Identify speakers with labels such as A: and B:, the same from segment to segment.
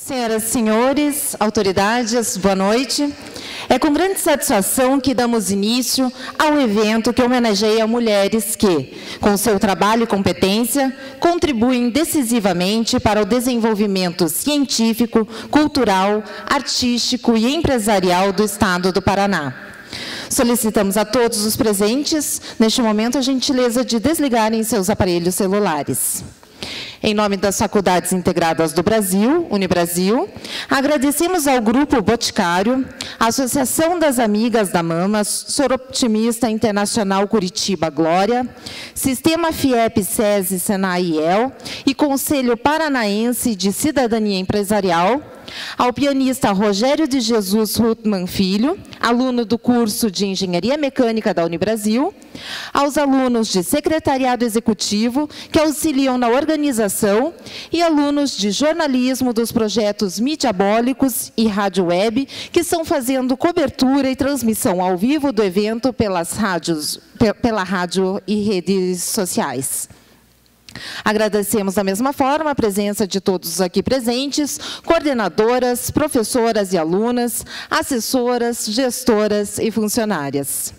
A: Senhoras e senhores, autoridades, boa noite. É com grande satisfação que damos início ao evento que homenageia mulheres que, com seu trabalho e competência, contribuem decisivamente para o desenvolvimento científico, cultural, artístico e empresarial do Estado do Paraná. Solicitamos a todos os presentes, neste momento, a gentileza de desligarem seus aparelhos celulares. Em nome das Faculdades Integradas do Brasil, Unibrasil, agradecemos ao Grupo Boticário, à Associação das Amigas da Mama, Soroptimista Internacional Curitiba Glória, Sistema FIEP, SESI, SENAI e EL e Conselho Paranaense de Cidadania Empresarial, ao pianista Rogério de Jesus Rutman Filho, aluno do curso de Engenharia Mecânica da Unibrasil, aos alunos de Secretariado Executivo, que auxiliam na organização, e alunos de jornalismo dos projetos Mídiabólicos e Rádio Web, que estão fazendo cobertura e transmissão ao vivo do evento pela rádio e redes sociais. Agradecemos da mesma forma a presença de todos aqui presentes, coordenadoras, professoras e alunas, assessoras, gestoras e funcionárias.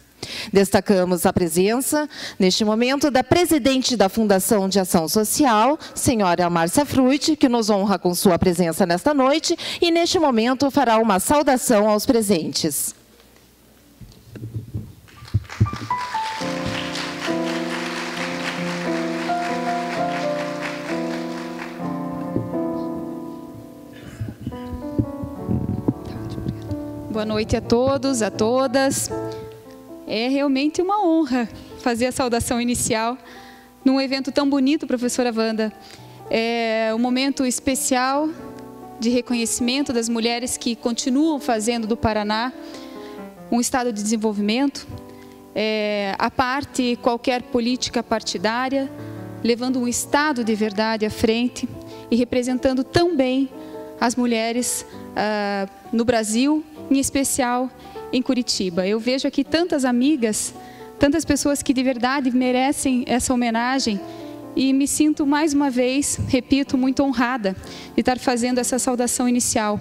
A: Destacamos a presença, neste momento, da presidente da Fundação de Ação Social, senhora Márcia Fruit, que nos honra com sua presença nesta noite e, neste momento, fará uma saudação aos presentes.
B: Boa noite a todos, a todas. É realmente uma honra fazer a saudação inicial num evento tão bonito, professora Wanda. É um momento especial de reconhecimento das mulheres que continuam fazendo do Paraná um estado de desenvolvimento, a parte qualquer política partidária, levando um estado de verdade à frente e representando tão bem as mulheres no Brasil, em especial em Curitiba. Eu vejo aqui tantas amigas, tantas pessoas que de verdade merecem essa homenagem e me sinto mais uma vez, repito, muito honrada de estar fazendo essa saudação inicial.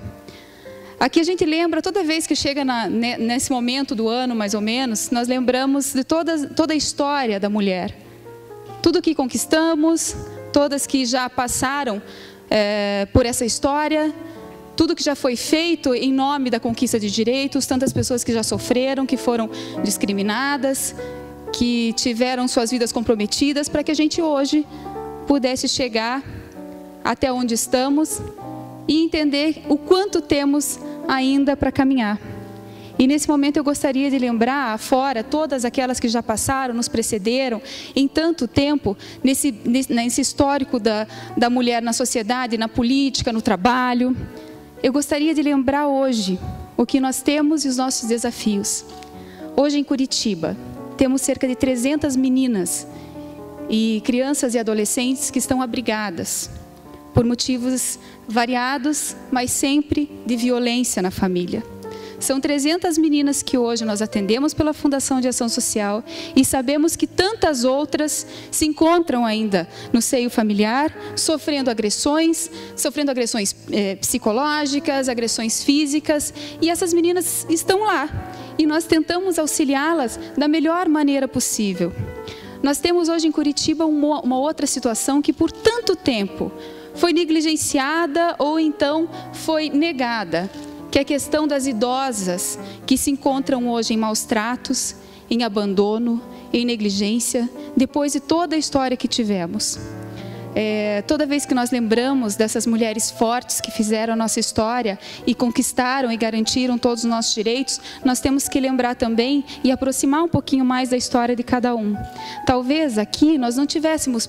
B: Aqui a gente lembra, toda vez que chega nesse momento do ano, mais ou menos, nós lembramos de toda a história da mulher. Tudo que conquistamos, todas que já passaram por essa história, tudo que já foi feito em nome da conquista de direitos, tantas pessoas que já sofreram, que foram discriminadas, que tiveram suas vidas comprometidas, para que a gente hoje pudesse chegar até onde estamos e entender o quanto temos ainda para caminhar. E nesse momento eu gostaria de lembrar, fora todas aquelas que já passaram, nos precederam, em tanto tempo, nesse histórico da mulher na sociedade, na política, no trabalho. Eu gostaria de lembrar hoje o que nós temos e os nossos desafios. Hoje em Curitiba, temos cerca de 300 meninas e crianças e adolescentes que estão abrigadas por motivos variados, mas sempre de violência na família. São 300 meninas que hoje nós atendemos pela Fundação de Ação Social e sabemos que tantas outras se encontram ainda no seio familiar, sofrendo agressões psicológicas, agressões físicas, e essas meninas estão lá e nós tentamos auxiliá-las da melhor maneira possível. Nós temos hoje em Curitiba uma outra situação que por tanto tempo foi negligenciada ou então foi negada, que é a questão das idosas que se encontram hoje em maus tratos, em abandono, em negligência, depois de toda a história que tivemos. Toda vez que nós lembramos dessas mulheres fortes que fizeram a nossa história e conquistaram e garantiram todos os nossos direitos, nós temos que lembrar também e aproximar um pouquinho mais da história de cada um. Talvez aqui nós não tivéssemos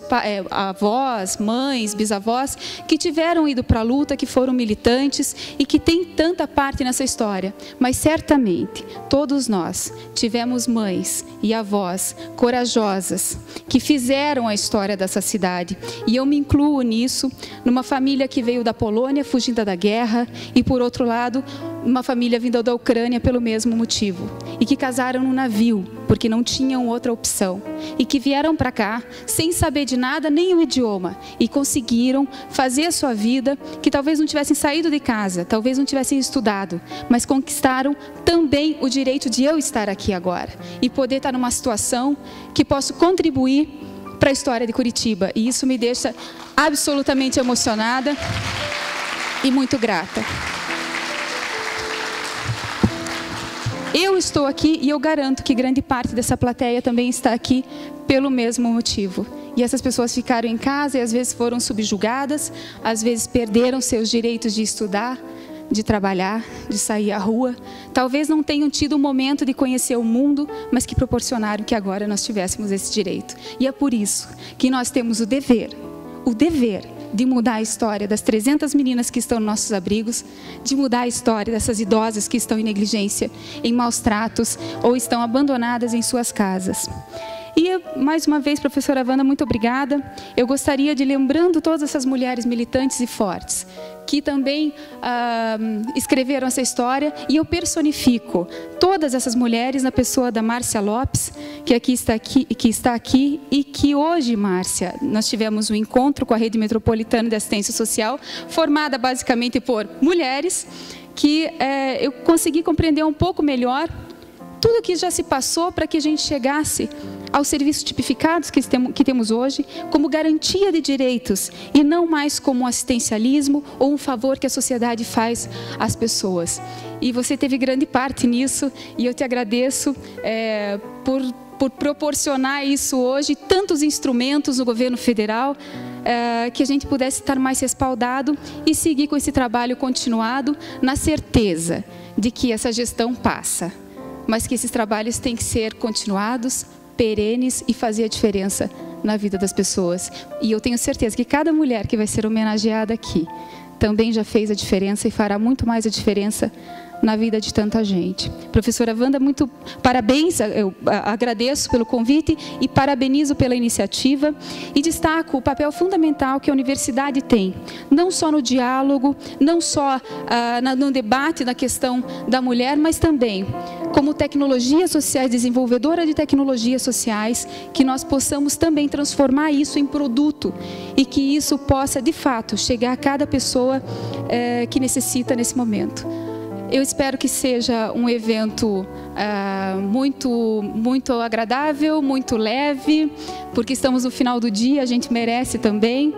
B: avós, mães, bisavós que tiveram ido para a luta, que foram militantes e que têm tanta parte nessa história. Mas certamente todos nós tivemos mães e avós corajosas que fizeram a história dessa cidade. E eu me incluo nisso, numa família que veio da Polônia, fugindo da guerra, e por outro lado, uma família vinda da Ucrânia pelo mesmo motivo, e que casaram no navio, porque não tinham outra opção, e que vieram para cá sem saber de nada, nem o idioma, e conseguiram fazer a sua vida, que talvez não tivessem saído de casa, talvez não tivessem estudado, mas conquistaram também o direito de eu estar aqui agora, e poder estar numa situação que posso contribuir para a história de Curitiba, e isso me deixa absolutamente emocionada e muito grata. Eu estou aqui e eu garanto que grande parte dessa plateia também está aqui pelo mesmo motivo. E essas pessoas ficaram em casa e às vezes foram subjugadas, às vezes perderam seus direitos de estudar, de trabalhar, de sair à rua. Talvez não tenham tido o momento de conhecer o mundo, mas que proporcionaram que agora nós tivéssemos esse direito. E é por isso que nós temos o dever de mudar a história das 300 meninas que estão nos nossos abrigos, de mudar a história dessas idosas que estão em negligência, em maus tratos ou estão abandonadas em suas casas. E, mais uma vez, professora Wanda, muito obrigada. Eu gostaria de, lembrando todas essas mulheres militantes e fortes, que também escreveram essa história, e eu personifico todas essas mulheres na pessoa da Márcia Lopes, que está aqui, e que hoje, Márcia, nós tivemos um encontro com a Rede Metropolitana de Assistência Social, formada basicamente por mulheres, que eu consegui compreender um pouco melhor tudo o que já se passou para que a gente chegasse aos serviços tipificados que temos hoje, como garantia de direitos e não mais como um assistencialismo ou um favor que a sociedade faz às pessoas. E você teve grande parte nisso e eu te agradeço por proporcionar isso hoje, tantos instrumentos no governo federal, que a gente pudesse estar mais respaldado e seguir com esse trabalho continuado, na certeza de que essa gestão passa, mas que esses trabalhos têm que ser continuados, perenes e fazer a diferença na vida das pessoas. E eu tenho certeza que cada mulher que vai ser homenageada aqui também já fez a diferença e fará muito mais a diferença na vida de tanta gente. Professora Wanda, muito parabéns, eu agradeço pelo convite e parabenizo pela iniciativa e destaco o papel fundamental que a universidade tem, não só no diálogo, não só no debate da questão da mulher, mas também como tecnologias sociais, desenvolvedora de tecnologias sociais, que nós possamos também transformar isso em produto e que isso possa, de fato, chegar a cada pessoa que necessita nesse momento. Eu espero que seja um evento muito agradável, muito leve, porque estamos no final do dia, a gente merece também,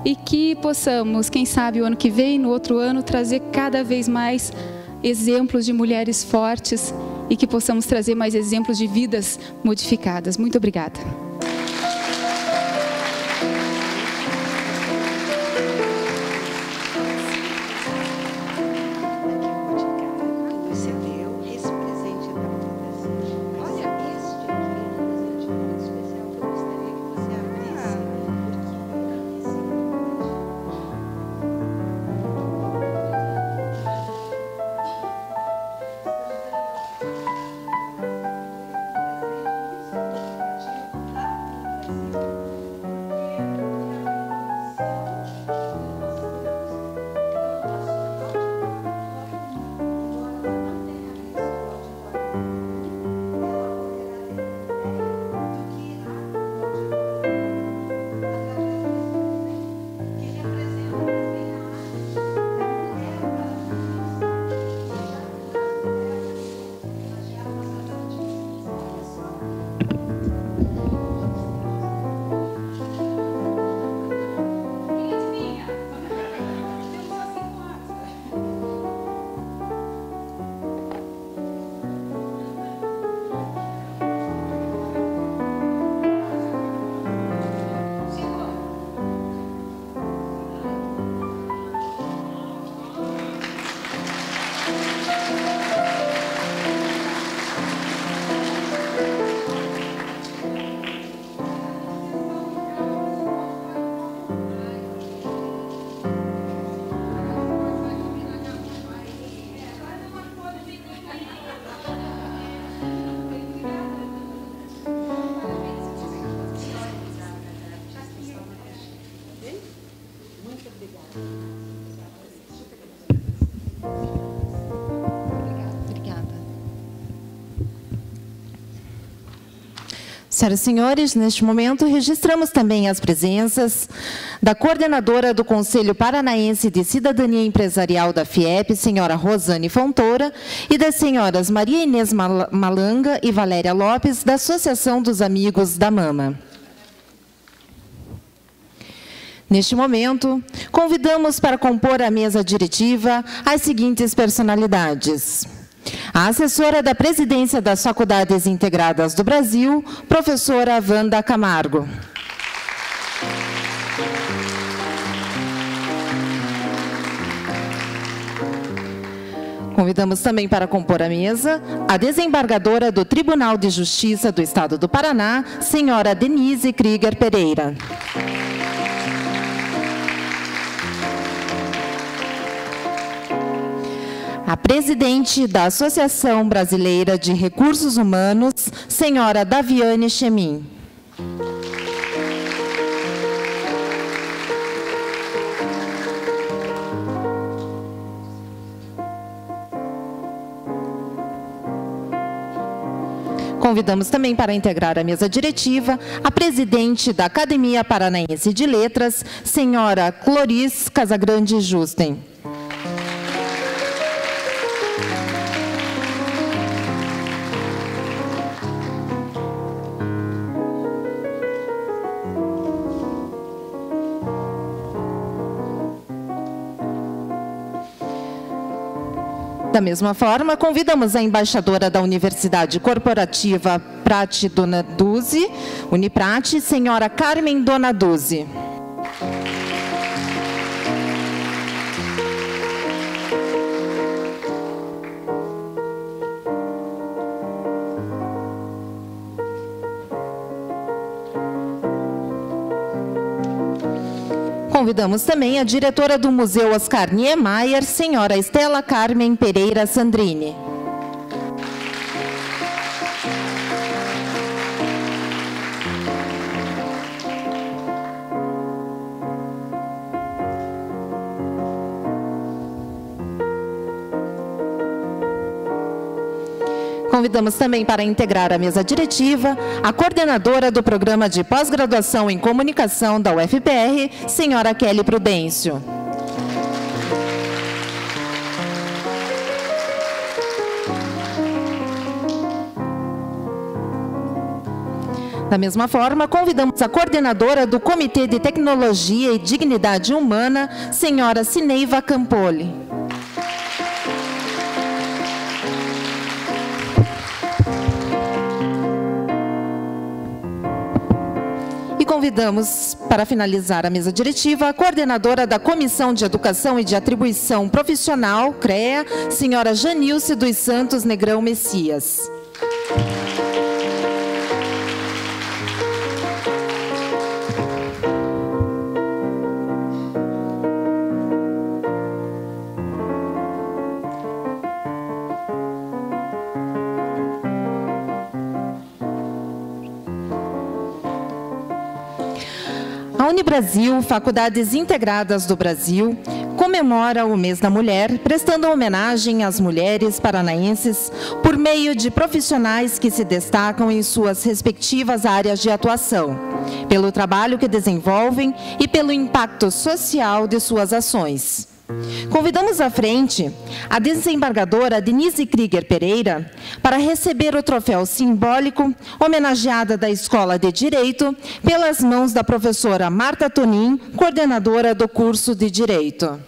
B: e que possamos, quem sabe, o ano que vem, no outro ano, trazer cada vez mais exemplos de mulheres fortes e que possamos trazer mais exemplos de vidas modificadas. Muito obrigada.
A: Senhoras e senhores, neste momento registramos também as presenças da coordenadora do Conselho Paranaense de Cidadania Empresarial da FIEP, senhora Rosane Fontoura, e das senhoras Maria Inês Malanga e Valéria Lopes, da Associação dos Amigos da Mama. Neste momento, convidamos para compor a mesa diretiva as seguintes personalidades: a assessora da Presidência das Faculdades Integradas do Brasil, professora Wanda Camargo. Convidamos também para compor a mesa a desembargadora do Tribunal de Justiça do Estado do Paraná, senhora Denise Krieger Pereira. A presidente da Associação Brasileira de Recursos Humanos, senhora Daviane Chemin. Convidamos também para integrar a mesa diretiva a presidente da Academia Paranaense de Letras, senhora Cloris Casagrande Justen. Da mesma forma, convidamos a embaixadora da Universidade Corporativa Prati Donaduzzi, Uniprati, senhora Carmen Donaduzzi. Convidamos também a diretora do Museu Oscar Niemeyer, senhora Estela Carmen Pereira Sandrini. Convidamos também para integrar a mesa diretiva a coordenadora do Programa de Pós-Graduação em Comunicação da UFPR, senhora Kelly Prudêncio. Da mesma forma, convidamos a coordenadora do Comitê de Tecnologia e Dignidade Humana, senhora Cineiva Campoli. Convidamos, para finalizar a mesa diretiva, a coordenadora da Comissão de Educação e de Atribuição Profissional, CREA, senhora Janilce dos Santos Negrão Messias. A Unibrasil, Faculdades Integradas do Brasil, comemora o Mês da Mulher, prestando homenagem às mulheres paranaenses por meio de profissionais que se destacam em suas respectivas áreas de atuação, pelo trabalho que desenvolvem e pelo impacto social de suas ações. Convidamos à frente a desembargadora Denise Krieger Pereira para receber o troféu simbólico homenageada da Escola de Direito pelas mãos da professora Marta Tonin, coordenadora do curso de Direito.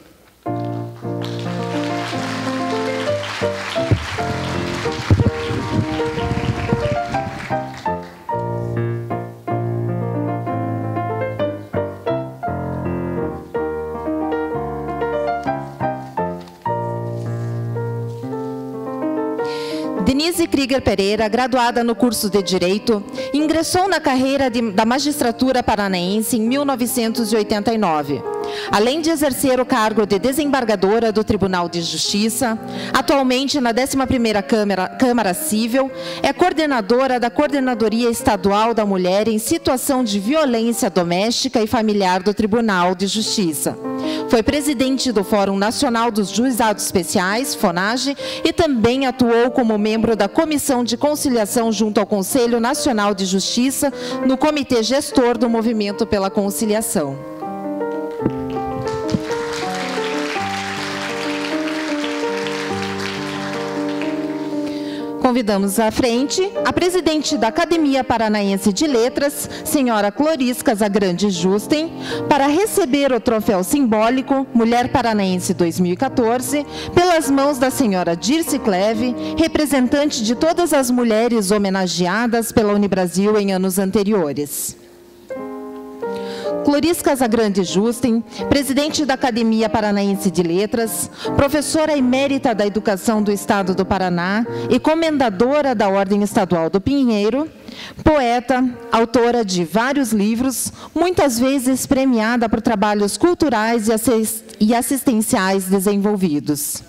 A: Denise Krieger Pereira, graduada no curso de Direito, ingressou na carreira da magistratura paranaense em 1989. Além de exercer o cargo de desembargadora do Tribunal de Justiça, atualmente na 11ª Câmara Cível, é coordenadora da Coordenadoria Estadual da Mulher em Situação de Violência Doméstica e Familiar do Tribunal de Justiça. Foi presidente do Fórum Nacional dos Juizados Especiais, FONAGE, e também atuou como membro da Comissão de Conciliação junto ao Conselho Nacional de Justiça, no Comitê Gestor do Movimento pela Conciliação. Convidamos à frente a presidente da Academia Paranaense de Letras, senhora Cloris Casagrande Justen, para receber o troféu simbólico Mulher Paranaense 2014, pelas mãos da senhora Dirce Cleve, representante de todas as mulheres homenageadas pela Unibrasil em anos anteriores. Cloris Casagrande Justen, presidente da Academia Paranaense de Letras, professora emérita da Educação do Estado do Paraná e comendadora da Ordem Estadual do Pinheiro, poeta, autora de vários livros, muitas vezes premiada por trabalhos culturais e assistenciais desenvolvidos.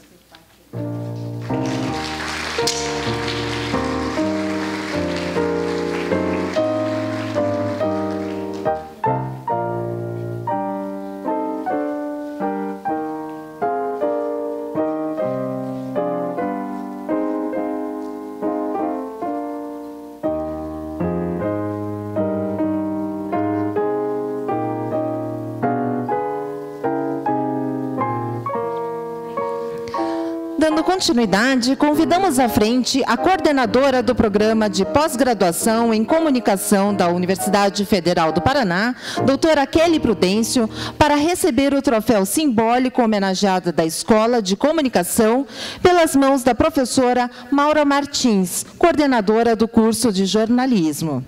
A: Dando continuidade, convidamos à frente a coordenadora do Programa de Pós-Graduação em Comunicação da Universidade Federal do Paraná, doutora Kelly Prudêncio, para receber o troféu simbólico homenageado da Escola de Comunicação pelas mãos da professora Maura Martins, coordenadora do curso de jornalismo.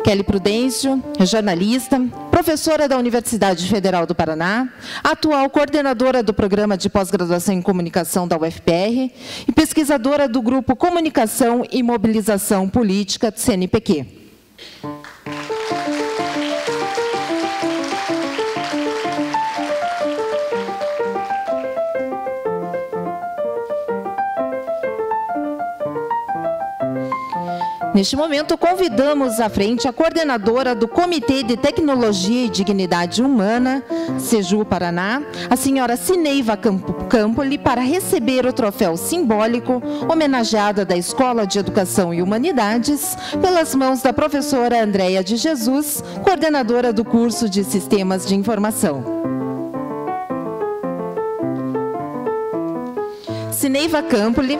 A: Kelly Prudêncio, jornalista, professora da Universidade Federal do Paraná, atual coordenadora do Programa de Pós-Graduação em Comunicação da UFPR e pesquisadora do Grupo Comunicação e Mobilização Política do CNPq. Neste momento, convidamos à frente a coordenadora do Comitê de Tecnologia e Dignidade Humana, CEJU Paraná, a senhora Cineiva Campoli, para receber o troféu simbólico homenageada da Escola de Educação e Humanidades, pelas mãos da professora Andréia de Jesus, coordenadora do curso de Sistemas de Informação. Cineiva Campoli,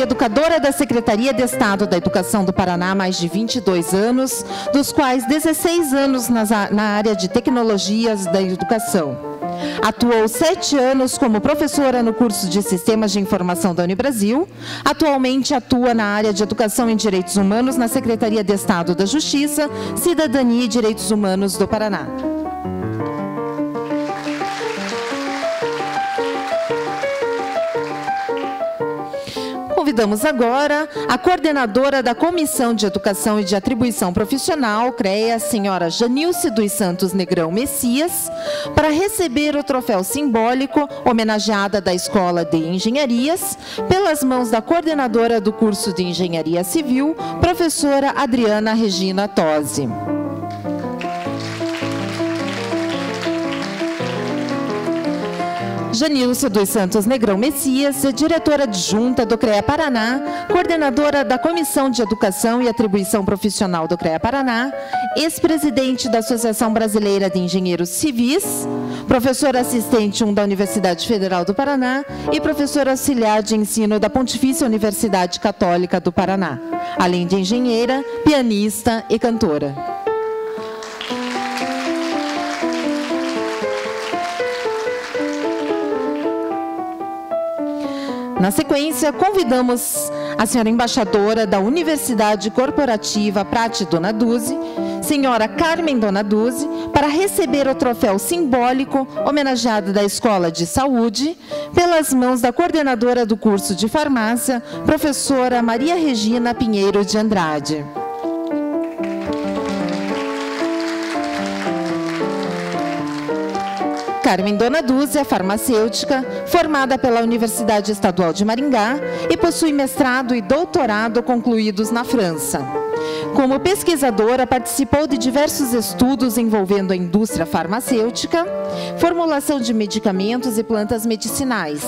A: educadora da Secretaria de Estado da Educação do Paraná há mais de 22 anos, dos quais 16 anos na área de tecnologias da educação. Atuou 7 anos como professora no curso de Sistemas de Informação da Unibrasil. Atualmente atua na área de Educação em Direitos Humanos na Secretaria de Estado da Justiça, Cidadania e Direitos Humanos do Paraná. Convidamos agora a coordenadora da Comissão de Educação e de Atribuição Profissional, CREA, senhora Janilce dos Santos Negrão Messias, para receber o troféu simbólico homenageada da Escola de Engenharias, pelas mãos da coordenadora do curso de Engenharia Civil, professora Adriana Regina Tosi. Janilce dos Santos Negrão Messias, diretora adjunta do CREA Paraná, coordenadora da Comissão de Educação e Atribuição Profissional do CREA Paraná, ex-presidente da Associação Brasileira de Engenheiros Civis, professora assistente 1 da Universidade Federal do Paraná e professora auxiliar de ensino da Pontifícia Universidade Católica do Paraná, além de engenheira, pianista e cantora. Na sequência, convidamos a senhora embaixadora da Universidade Corporativa Prate Donaduzzi, senhora Carmen Donaduzzi, para receber o troféu simbólico homenageado da Escola de Saúde, pelas mãos da coordenadora do curso de farmácia, professora Maria Regina Pinheiro de Andrade. Carmen Dona Dúzia, farmacêutica, formada pela Universidade Estadual de Maringá e possui mestrado e doutorado concluídos na França. Como pesquisadora, participou de diversos estudos envolvendo a indústria farmacêutica, formulação de medicamentos e plantas medicinais.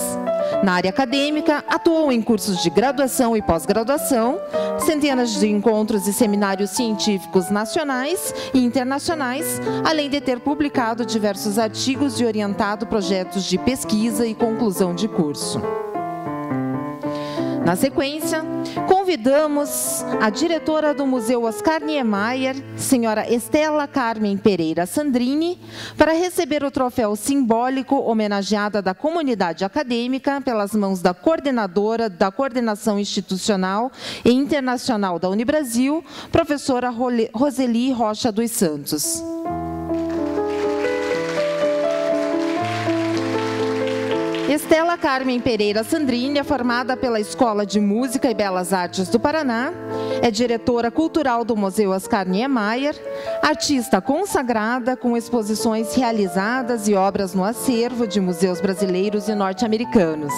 A: Na área acadêmica, atuou em cursos de graduação e pós-graduação, centenas de encontros e seminários científicos nacionais e internacionais, além de ter publicado diversos artigos e orientado projetos de pesquisa e conclusão de curso. Na sequência, convidamos a diretora do Museu Oscar Niemeyer, senhora Estela Carmen Pereira Sandrini, para receber o troféu simbólico homenageada da comunidade acadêmica pelas mãos da coordenadora da Coordenação Institucional e Internacional da Unibrasil, professora Roseli Rocha dos Santos. Estela Carmen Pereira Sandrini é formada pela Escola de Música e Belas Artes do Paraná, é diretora cultural do Museu Oscar Niemeyer, artista consagrada com exposições realizadas e obras no acervo de museus brasileiros e norte-americanos.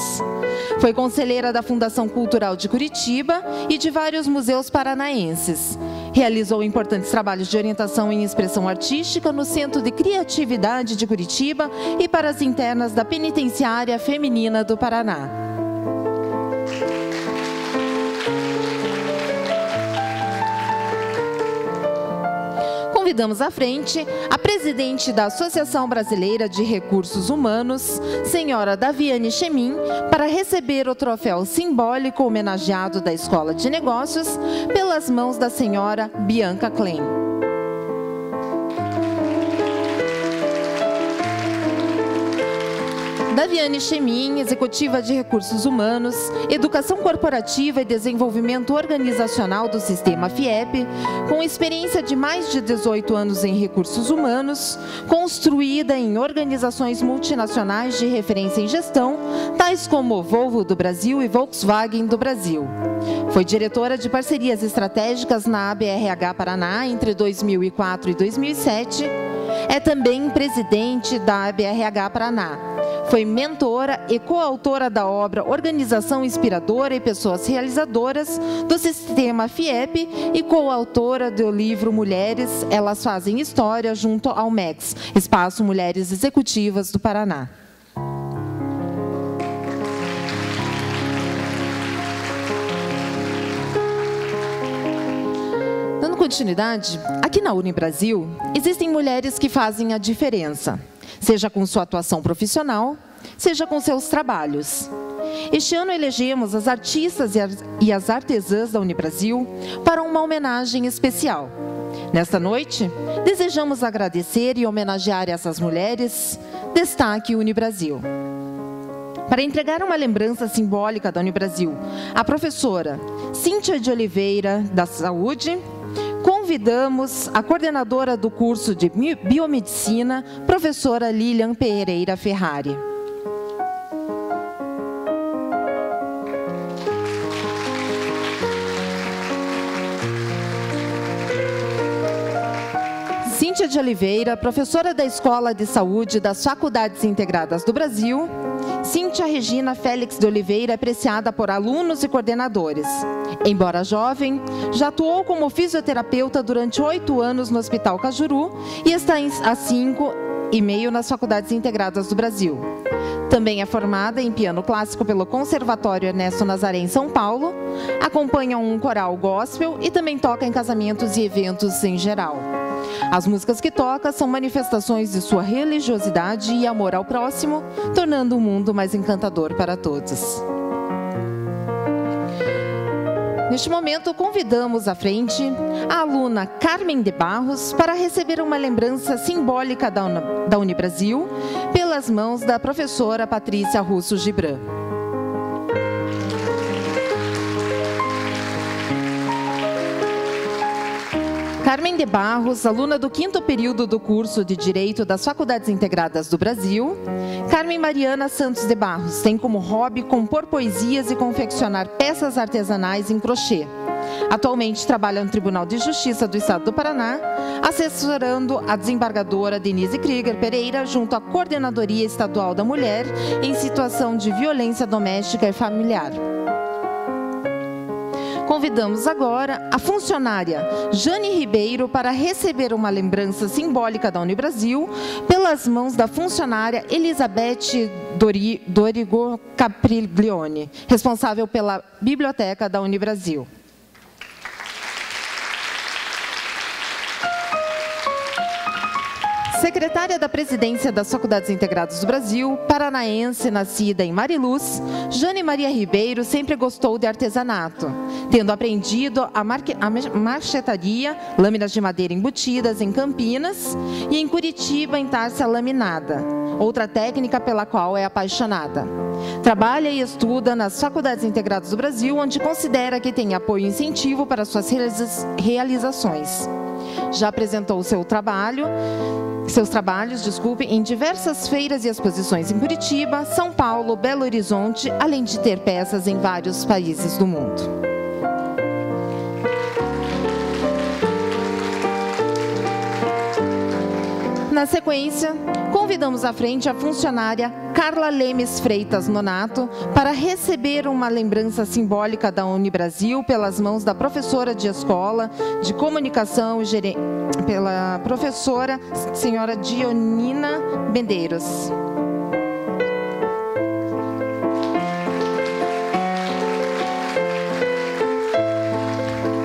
A: Foi conselheira da Fundação Cultural de Curitiba e de vários museus paranaenses. Realizou importantes trabalhos de orientação em expressão artística no Centro de Criatividade de Curitiba e para as internas da Penitenciária Feminina do Paraná. Convidamos à frente a presidente da Associação Brasileira de Recursos Humanos, senhora Daviane Chemin, para receber o troféu simbólico homenageado da Escola de Negócios pelas mãos da senhora Bianca Klein. Daviane Chemin, executiva de Recursos Humanos, Educação Corporativa e Desenvolvimento Organizacional do Sistema FIEP, com experiência de mais de 18 anos em recursos humanos, construída em organizações multinacionais de referência em gestão, tais como Volvo do Brasil e Volkswagen do Brasil. Foi diretora de parcerias estratégicas na ABRH Paraná entre 2004 e 2007. É também presidente da ABRH Paraná. Foi mentora e coautora da obra Organização Inspiradora e Pessoas Realizadoras do Sistema FIEP e coautora do livro Mulheres, Elas Fazem História, junto ao MEX, Espaço Mulheres Executivas do Paraná. Dando continuidade, aqui na Unibrasil, existem mulheres que fazem a diferença, seja com sua atuação profissional, seja com seus trabalhos. Este ano elegemos as artistas e as artesãs da Unibrasil para uma homenagem especial. Nesta noite, desejamos agradecer e homenagear essas mulheres. Destaque Unibrasil. Para entregar uma lembrança simbólica da Unibrasil, a professora Cíntia de Oliveira, da Saúde, convidamos a coordenadora do curso de Biomedicina, professora Lilian Pereira Ferrari. Cíntia de Oliveira, professora da Escola de Saúde das Faculdades Integradas do Brasil. Cíntia Regina Félix de Oliveira é apreciada por alunos e coordenadores. Embora jovem, já atuou como fisioterapeuta durante 8 anos no Hospital Cajuru e está há 5,5 nas Faculdades Integradas do Brasil. Também é formada em piano clássico pelo Conservatório Ernesto Nazaré, em São Paulo, acompanha um coral gospel e também toca em casamentos e eventos em geral. As músicas que toca são manifestações de sua religiosidade e amor ao próximo, tornando o mundo mais encantador para todos. Neste momento, convidamos à frente a aluna Carmen de Barros para receber uma lembrança simbólica da Unibrasil pelas mãos da professora Patrícia Russo Gibran. Carmen de Barros, aluna do 5º período do curso de Direito das Faculdades Integradas do Brasil. Carmen Mariana Santos de Barros tem como hobby compor poesias e confeccionar peças artesanais em crochê. Atualmente trabalha no Tribunal de Justiça do Estado do Paraná, assessorando a desembargadora Denise Krieger Pereira junto à Coordenadoria Estadual da Mulher em situação de violência doméstica e familiar. Convidamos agora a funcionária Jane Ribeiro para receber uma lembrança simbólica da Unibrasil pelas mãos da funcionária Elizabeth Dorigo Capriglione, responsável pela biblioteca da Unibrasil. Secretária da Presidência das Faculdades Integradas do Brasil, paranaense, nascida em Mariluz, Jane Maria Ribeiro sempre gostou de artesanato, tendo aprendido a marchetaria, lâminas de madeira embutidas em Campinas e em Curitiba em tarça laminada, outra técnica pela qual é apaixonada. Trabalha e estuda nas Faculdades Integradas do Brasil, onde considera que tem apoio e incentivo para suas realizações. Já apresentou seus trabalhos, em diversas feiras e exposições em Curitiba, São Paulo, Belo Horizonte, além de ter peças em vários países do mundo. Na sequência, convidamos à frente a funcionária Carla Lemes Freitas Nonato para receber uma lembrança simbólica da Unibrasil pelas mãos da professora de escola de comunicação e pela professora senhora Dionina Bendeiros.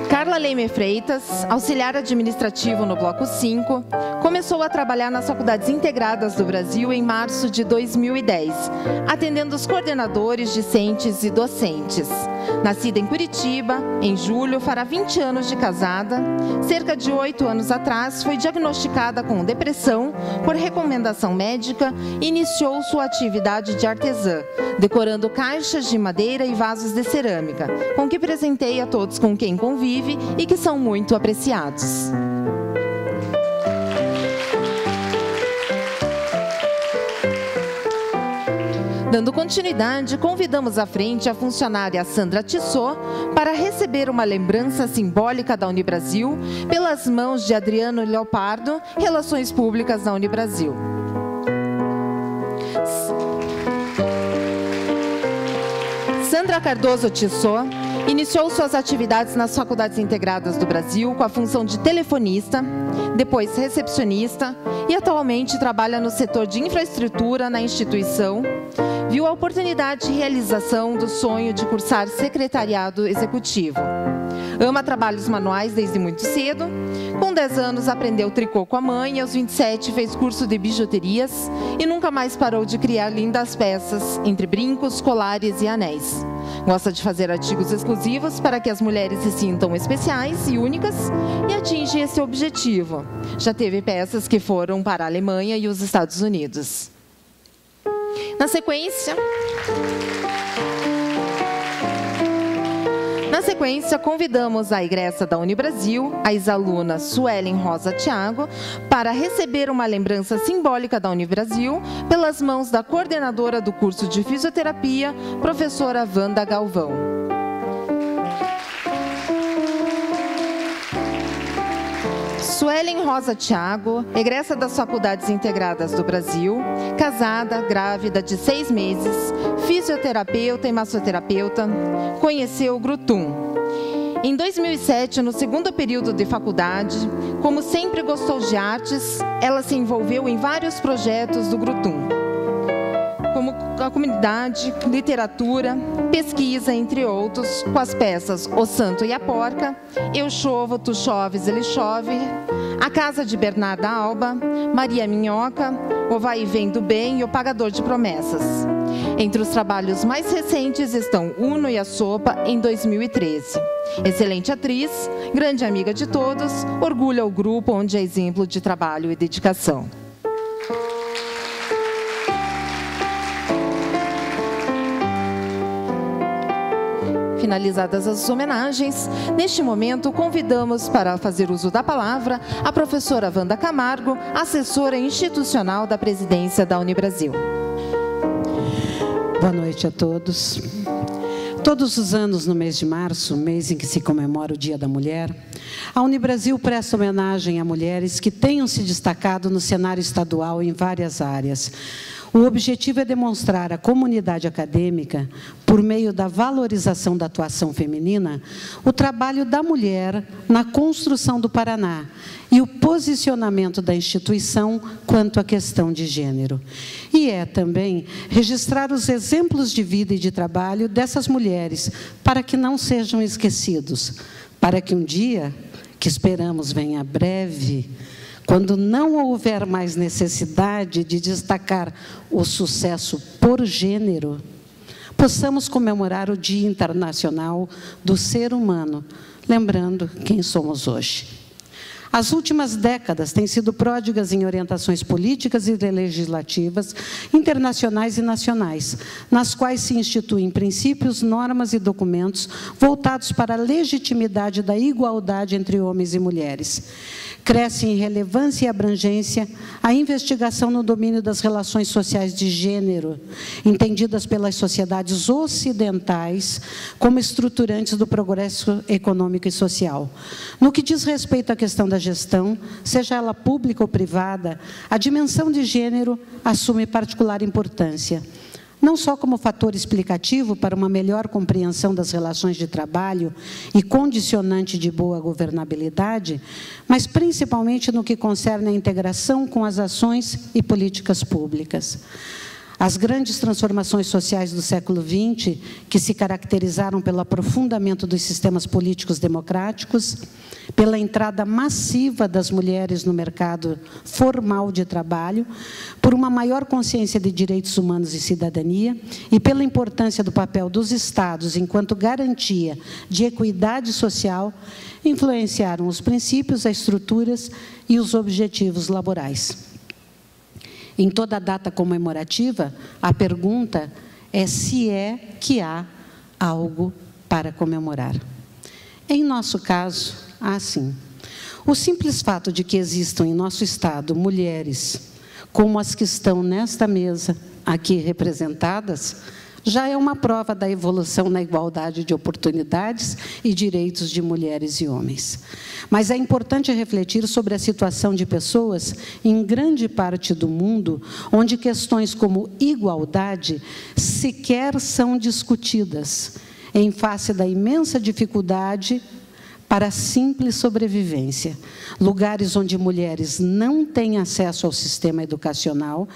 A: Carla Leme Freitas, auxiliar administrativo no Bloco 5, começou a trabalhar nas Faculdades Integradas do Brasil em março de 2010, atendendo os coordenadores, discentes e docentes. Nascida em Curitiba, em julho, fará 20 anos de casada, cerca de 8 anos atrás foi diagnosticada com depressão por recomendação médica e iniciou sua atividade de artesã, decorando caixas de madeira e vasos de cerâmica, com que presenteia todos com quem convive e que são muito apreciados. Dando continuidade, convidamos à frente a funcionária Sandra Tissot para receber uma lembrança simbólica da Unibrasil pelas mãos de Adriano Leopardo, Relações Públicas da Unibrasil. Sandra Cardoso Tissot iniciou suas atividades nas Faculdades Integradas do Brasil com a função de telefonista, depois recepcionista e atualmente trabalha no setor de infraestrutura na instituição. Viu a oportunidade de realização do sonho de cursar secretariado executivo. Ama trabalhos manuais desde muito cedo. Com 10 anos aprendeu tricô com a mãe e aos 27 fez curso de bijuterias e nunca mais parou de criar lindas peças entre brincos, colares e anéis. Gosta de fazer artigos exclusivos para que as mulheres se sintam especiais e únicas e atinge esse objetivo. Já teve peças que foram para a Alemanha e os Estados Unidos. Na sequência, convidamos a egressa da Unibrasil, a ex-aluna Suelen Rosa Thiago, para receber uma lembrança simbólica da Unibrasil pelas mãos da coordenadora do curso de fisioterapia, professora Wanda Galvão. Suelen Rosa Thiago, egressa das Faculdades Integradas do Brasil, casada, grávida de 6 meses, fisioterapeuta e massoterapeuta, conheceu o Grutum. Em 2007, no segundo período de faculdade, como sempre gostou de artes, ela se envolveu em vários projetos do Grutum, como a comunidade, literatura, pesquisa, entre outros, com as peças O Santo e a Porca, Eu Chovo, Tu Choves, Ele Chove, A Casa de Bernarda Alba, Maria Minhoca, O Vai e Vem do Bem e O Pagador de Promessas. Entre os trabalhos mais recentes estão Uno e a Sopa, em 2013. Excelente atriz, grande amiga de todos, orgulha o grupo onde é exemplo de trabalho e dedicação. Finalizadas as homenagens, neste momento convidamos para fazer uso da palavra a professora Wanda Camargo, assessora institucional da presidência da Unibrasil.
C: Boa noite a todos. Todos os anos, no mês de março, mês em que se comemora o Dia da Mulher, a Unibrasil presta homenagem a mulheres que tenham se destacado no cenário estadual em várias áreas. O objetivo é demonstrar à comunidade acadêmica, por meio da valorização da atuação feminina, o trabalho da mulher na construção do Paraná e o posicionamento da instituição quanto à questão de gênero. E é também registrar os exemplos de vida e de trabalho dessas mulheres, para que não sejam esquecidos, para que um dia, que esperamos venha breve, quando não houver mais necessidade de destacar o sucesso por gênero, possamos comemorar o Dia Internacional do Ser Humano, lembrando quem somos hoje. As últimas décadas têm sido pródigas em orientações políticas e legislativas, internacionais e nacionais, nas quais se instituem princípios, normas e documentos voltados para a legitimidade da igualdade entre homens e mulheres. Cresce em relevância e abrangência a investigação no domínio das relações sociais de gênero, entendidas pelas sociedades ocidentais como estruturantes do progresso econômico e social. No que diz respeito à questão da gestão, seja ela pública ou privada, a dimensão de gênero assume particular importância, não só como fator explicativo para uma melhor compreensão das relações de trabalho e condicionante de boa governabilidade, mas principalmente no que concerne à integração com as ações e políticas públicas. As grandes transformações sociais do século XX, que se caracterizaram pelo aprofundamento dos sistemas políticos democráticos, pela entrada massiva das mulheres no mercado formal de trabalho, por uma maior consciência de direitos humanos e cidadania e pela importância do papel dos Estados enquanto garantia de equidade social, influenciaram os princípios, as estruturas e os objetivos laborais. Em toda data comemorativa, a pergunta é se é que há algo para comemorar. Em nosso caso, há sim. O simples fato de que existam em nosso Estado mulheres como as que estão nesta mesa aqui representadas, já é uma prova da evolução na igualdade de oportunidades e direitos de mulheres e homens. Mas é importante refletir sobre a situação de pessoas em grande parte do mundo, onde questões como igualdade sequer são discutidas, em face da imensa dificuldade para a simples sobrevivência. Lugares onde mulheres não têm acesso ao sistema educacional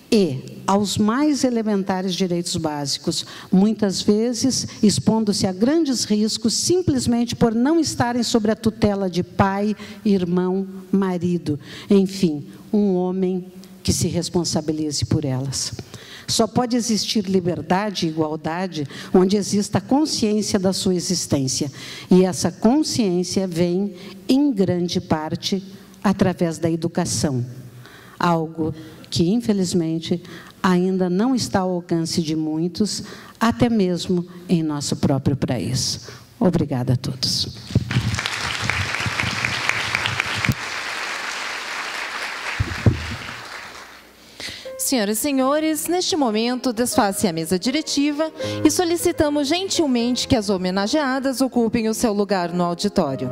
C: e aos mais elementares direitos básicos, muitas vezes expondo-se a grandes riscos simplesmente por não estarem sob a tutela de pai, irmão, marido, enfim, um homem que se responsabilize por elas. Só pode existir liberdade e igualdade onde exista a consciência da sua existência. E essa consciência vem, em grande parte, através da educação. Algo que, infelizmente, ainda não está ao alcance de muitos, até mesmo em nosso próprio país. Obrigada a todos.
A: Senhoras e senhores, neste momento, desfaça a mesa diretiva e solicitamos gentilmente que as homenageadas ocupem o seu lugar no auditório.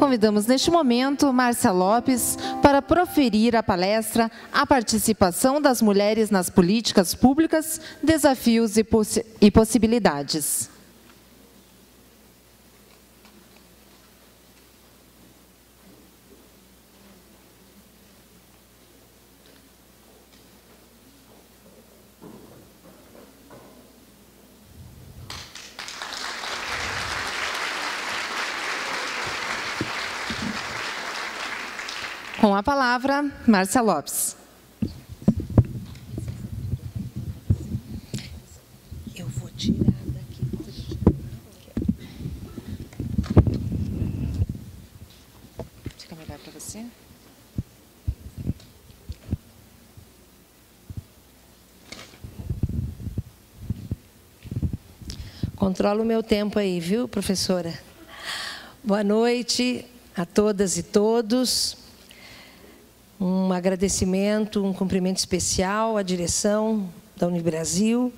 A: convidamos neste momento Márcia Lopes para proferir a palestra A Participação das Mulheres nas Políticas Públicas, Desafios e Possibilidades. Com a palavra, Márcia Lopes.
D: Eu vou tirar daqui.
A: Fica melhor para você.
D: Controla o meu tempo aí, viu, professora? Boa noite a todas e todos. Um agradecimento, um cumprimento especial à direção da Unibrasil,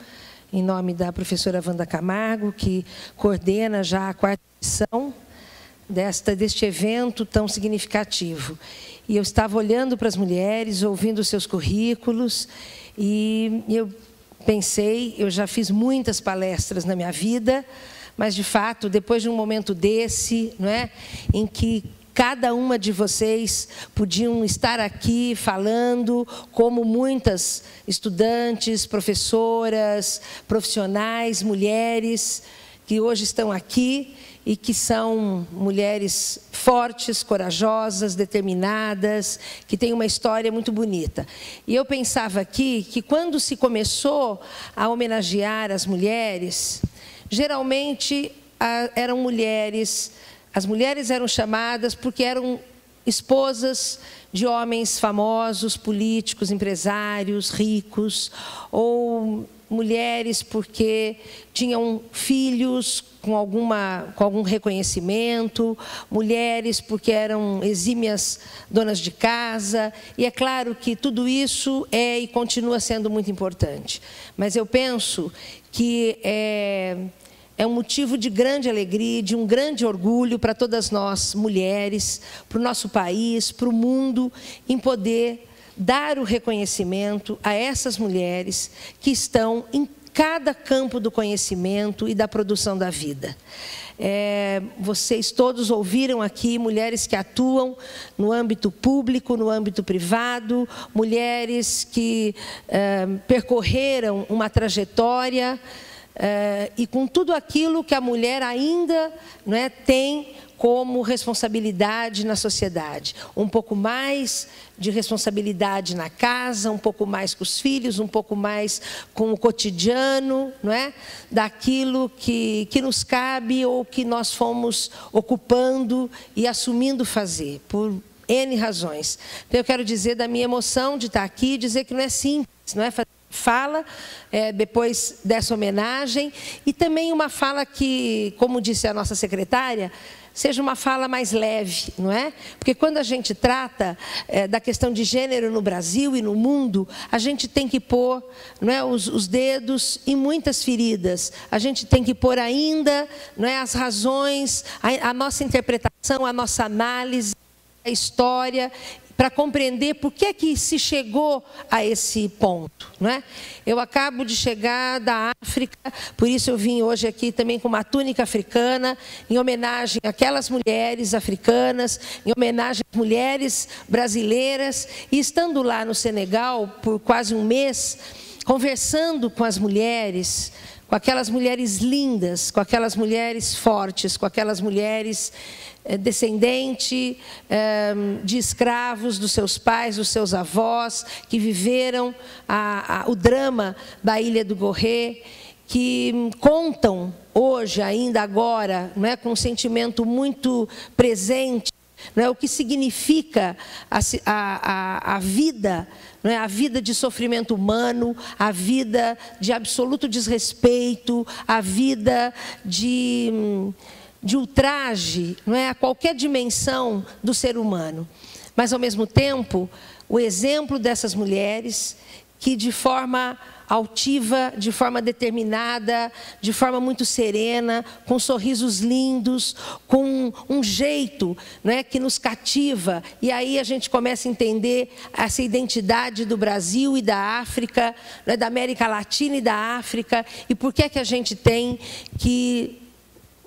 D: em nome da professora Wanda Camargo, que coordena já a 4ª edição deste evento tão significativo. E eu estava olhando para as mulheres, ouvindo os seus currículos, e eu pensei, eu já fiz muitas palestras na minha vida, mas, de fato, depois de um momento desse, não é, em que cada uma de vocês podiam estar aqui falando, como muitas estudantes, professoras, profissionais, mulheres que hoje estão aqui e que são mulheres fortes, corajosas, determinadas, que têm uma história muito bonita. E eu pensava aqui que quando se começou a homenagear as mulheres, geralmente eram mulheres. As mulheres eram chamadas porque eram esposas de homens famosos, políticos, empresários, ricos, ou mulheres porque tinham filhos com algum reconhecimento, mulheres porque eram exímias donas de casa. E é claro que tudo isso é e continua sendo muito importante. Mas eu penso que é um motivo de grande alegria, de um grande orgulho para todas nós, mulheres, para o nosso país, para o mundo, em poder dar o reconhecimento a essas mulheres que estão em cada campo do conhecimento e da produção da vida. Vocês todos ouviram aqui mulheres que atuam no âmbito público, no âmbito privado, mulheres que percorreram uma trajetória e com tudo aquilo que a mulher ainda, não é, tem como responsabilidade na sociedade. Um pouco mais de responsabilidade na casa, um pouco mais com os filhos, um pouco mais com o cotidiano, não é? Daquilo que nos cabe ou que nós fomos ocupando e assumindo fazer, por N razões. Então, eu quero dizer da minha emoção de estar aqui, dizer que não é simples, não é fazer fala depois dessa homenagem, e também uma fala que, como disse a nossa secretária, seja uma fala mais leve, não é? Porque quando a gente trata da questão de gênero no Brasil e no mundo, a gente tem que pôr, não é, os dedos em muitas feridas. A gente tem que pôr ainda, não é, as razões, a nossa interpretação, a nossa análise, a história, para compreender por que é que se chegou a esse ponto, não é? Eu acabo de chegar da África, por isso eu vim hoje aqui também com uma túnica africana, em homenagem àquelas mulheres africanas, em homenagem às mulheres brasileiras, e estando lá no Senegal por quase um mês, conversando com as mulheres, com aquelas mulheres lindas, com aquelas mulheres fortes, com aquelas mulheres descendente de escravos dos seus pais, dos seus avós, que viveram o drama da Ilha do Gorée, que contam hoje, ainda agora, não é, com um sentimento muito presente, não é, o que significa a vida, não é, a vida de sofrimento humano, a vida de absoluto desrespeito, a vida de ultraje, não é, a qualquer dimensão do ser humano. Mas, ao mesmo tempo, o exemplo dessas mulheres que de forma altiva, de forma determinada, de forma muito serena, com sorrisos lindos, com um jeito, né, que nos cativa. E aí a gente começa a entender essa identidade do Brasil e da África, né, da América Latina e da África, e por que é que a gente tem que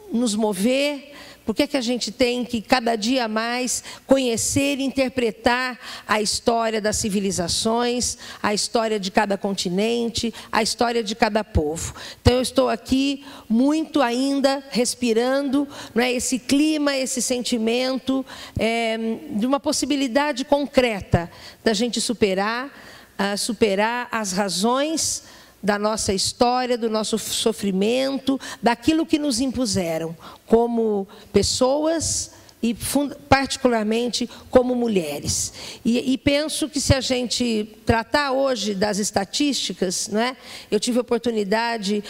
D: nos mover, por que é que a gente tem que, cada dia mais, conhecer e interpretar a história das civilizações, a história de cada continente, a história de cada povo. Então, eu estou aqui muito ainda respirando, não é, esse clima, esse sentimento de uma possibilidade concreta da gente superar as razões da nossa história, do nosso sofrimento, daquilo que nos impuseram, como pessoas e particularmente como mulheres. E penso que se a gente tratar hoje das estatísticas, não é? Eu tive a oportunidade,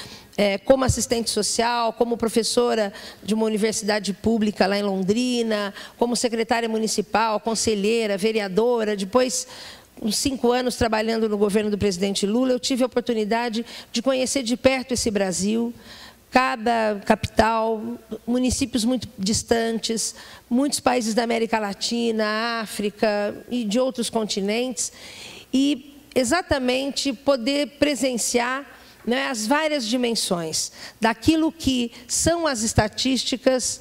D: como assistente social, como professora de uma universidade pública lá em Londrina, como secretária municipal, conselheira, vereadora, depois uns 5 anos trabalhando no governo do presidente Lula, eu tive a oportunidade de conhecer de perto esse Brasil, cada capital, municípios muito distantes, muitos países da América Latina, África e de outros continentes, e exatamente poder presenciar, né, as várias dimensões daquilo que são as estatísticas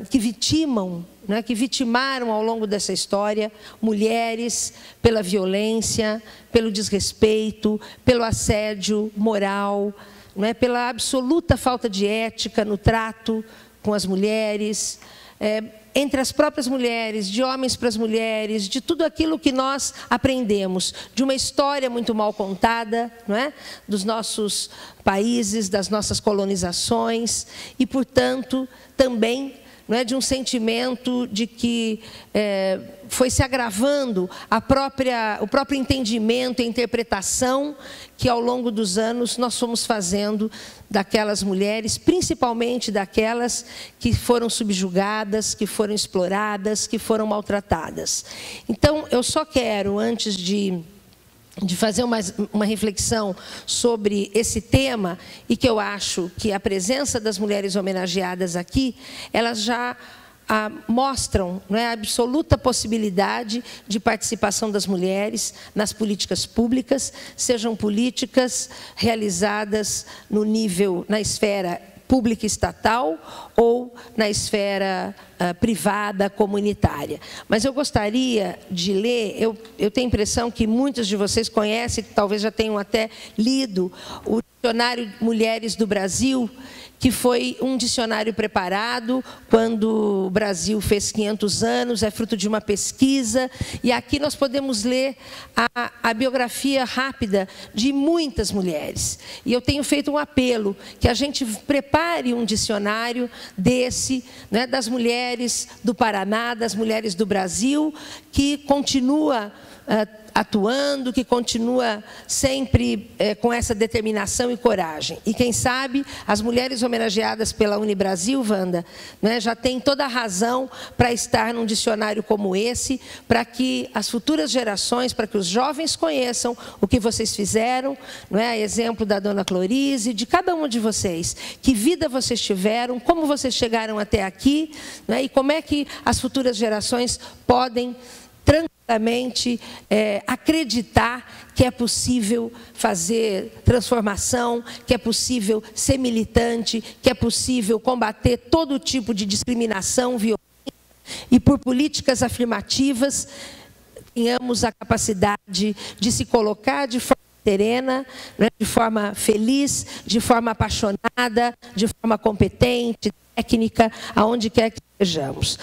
D: que vitimam, né, que vitimaram ao longo dessa história mulheres pela violência, pelo desrespeito, pelo assédio moral, né, pela absoluta falta de ética no trato com as mulheres, entre as próprias mulheres, de homens para as mulheres, de tudo aquilo que nós aprendemos, de uma história muito mal contada, não é? Dos nossos países, das nossas colonizações, e, portanto, também, não é, de um sentimento de que foi se agravando o próprio entendimento e interpretação que, ao longo dos anos, nós fomos fazendo daquelas mulheres, principalmente daquelas que foram subjugadas, que foram exploradas, que foram maltratadas. Então, eu só quero, antes de fazer uma reflexão sobre esse tema, e que eu acho que a presença das mulheres homenageadas aqui, elas já mostram, não é, a absoluta possibilidade de participação das mulheres nas políticas públicas, sejam políticas realizadas no nível, na esfera pública estatal ou na esfera privada, comunitária. Mas eu gostaria de ler, eu tenho a impressão que muitos de vocês conhecem, que talvez já tenham até lido, o Dicionário Mulheres do Brasil, que foi um dicionário preparado quando o Brasil fez 500 anos, é fruto de uma pesquisa, e aqui nós podemos ler a biografia rápida de muitas mulheres. E eu tenho feito um apelo, que a gente prepare um dicionário desse, né, das mulheres do Paraná, das mulheres do Brasil, que continua atuando, que continua sempre com essa determinação e coragem. E quem sabe, as mulheres homenageadas pela Unibrasil, Wanda, né, já tem toda a razão para estar num dicionário como esse, para que as futuras gerações, para que os jovens conheçam o que vocês fizeram, não é? Exemplo da dona Clorise, de cada um de vocês, que vida vocês tiveram, como vocês chegaram até aqui, não é? E como é que as futuras gerações podem tranquilamente acreditar que é possível fazer transformação, que é possível ser militante, que é possível combater todo tipo de discriminação, violência, e por políticas afirmativas tenhamos a capacidade de se colocar de forma serena, né, de forma feliz, de forma apaixonada, de forma competente, técnica, aonde quer que estejamos.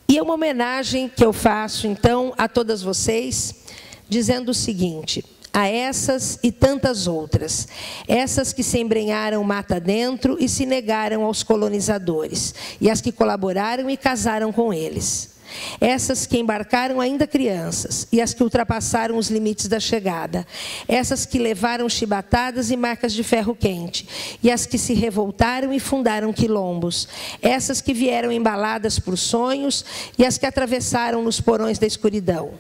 D: E é uma homenagem que eu faço, então, a todas vocês, dizendo o seguinte: a essas e tantas outras, essas que se embrenharam mata dentro e se negaram aos colonizadores, e as que colaboraram e casaram com eles. essas que embarcaram ainda crianças e as que ultrapassaram os limites da chegada, essas que levaram chibatadas e marcas de ferro quente, e as que se revoltaram e fundaram quilombos, essas que vieram embaladas por sonhos e as que atravessaram nos porões da escuridão,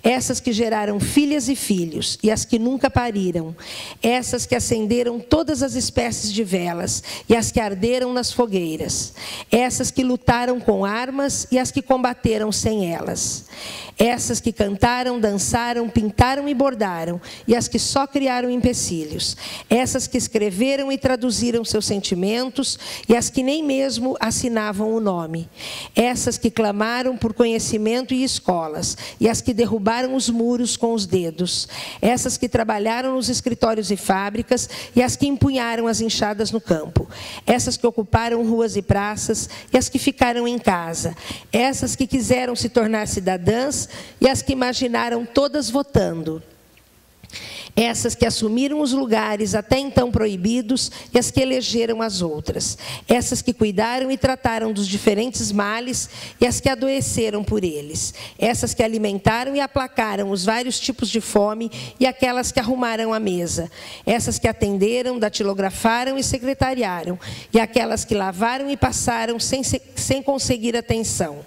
D: essas que geraram filhas e filhos e as que nunca pariram, essas que acenderam todas as espécies de velas e as que arderam nas fogueiras, essas que lutaram com armas e as que combateram sem elas, essas que cantaram, dançaram, pintaram e bordaram e as que só criaram empecilhos, essas que escreveram e traduziram seus sentimentos e as que nem mesmo assinavam o nome, essas que clamaram por conhecimento e escolas e as que derrubaram os muros com os dedos, essas que trabalharam nos escritórios e fábricas e as que empunharam as enxadas no campo, essas que ocuparam ruas e praças e as que ficaram em casa, essas que quiseram se tornar cidadãs e as que imaginaram todas votando, essas que assumiram os lugares até então proibidos e as que elegeram as outras, essas que cuidaram e trataram dos diferentes males e as que adoeceram por eles, essas que alimentaram e aplacaram os vários tipos de fome e aquelas que arrumaram a mesa, essas que atenderam, datilografaram e secretariaram e aquelas que lavaram e passaram sem conseguir atenção,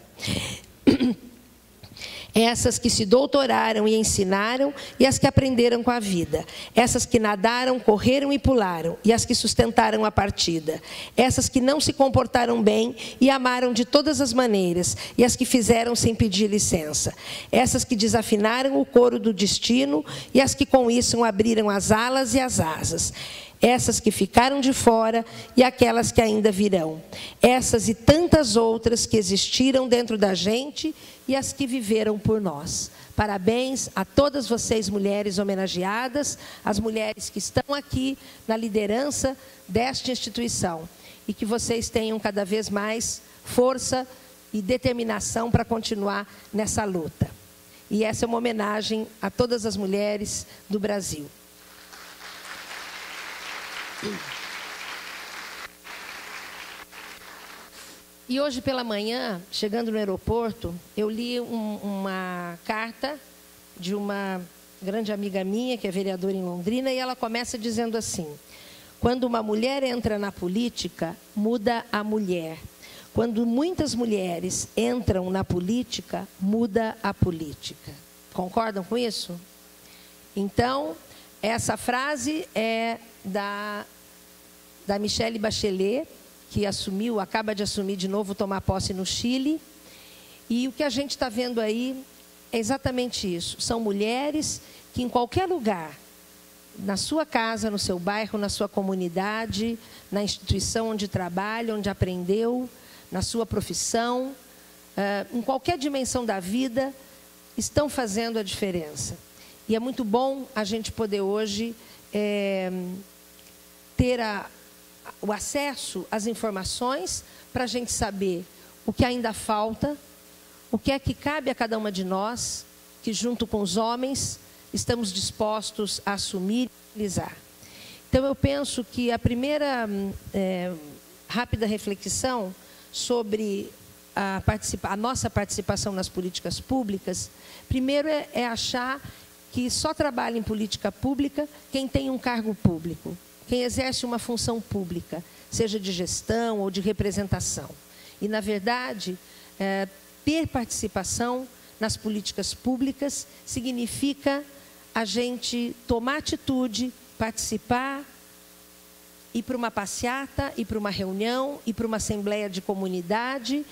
D: essas que se doutoraram e ensinaram e as que aprenderam com a vida, essas que nadaram, correram e pularam e as que sustentaram a partida, essas que não se comportaram bem e amaram de todas as maneiras e as que fizeram sem pedir licença, essas que desafinaram o coro do destino e as que com isso abriram as alas e as asas, essas que ficaram de fora e aquelas que ainda virão, essas e tantas outras que existiram dentro da gente e as que viveram por nós. Parabéns a todas vocês, mulheres homenageadas, as mulheres que estão aqui na liderança desta instituição, e que vocês tenham cada vez mais força e determinação para continuar nessa luta. E essa é uma homenagem a todas as mulheres do Brasil. E hoje pela manhã, chegando no aeroporto, eu li uma carta de uma grande amiga minha, que é vereadora em Londrina, e ela começa dizendo assim: quando uma mulher entra na política, muda a mulher. Quando muitas mulheres entram na política, muda a política. Concordam com isso? Então, essa frase é da Michelle Bachelet, que acaba de assumir de novo, tomar posse no Chile. E o que a gente está vendo aí é exatamente isso. São mulheres que em qualquer lugar, na sua casa, no seu bairro, na sua comunidade, na instituição onde trabalha, onde aprendeu, na sua profissão, em qualquer dimensão da vida, estão fazendo a diferença. E é muito bom a gente poder hoje ter o acesso às informações para a gente saber o que ainda falta, o que é que cabe a cada uma de nós, que junto com os homens estamos dispostos a assumir e realizar. Então eu penso que a primeira rápida reflexão sobre a nossa participação nas políticas públicas, primeiro é achar que só trabalha em política pública quem tem um cargo público, quem exerce uma função pública, seja de gestão ou de representação. E, na verdade, ter participação nas políticas públicas significa a gente tomar atitude, participar, ir para uma passeata, ir para uma reunião, ir para uma assembleia de comunidade,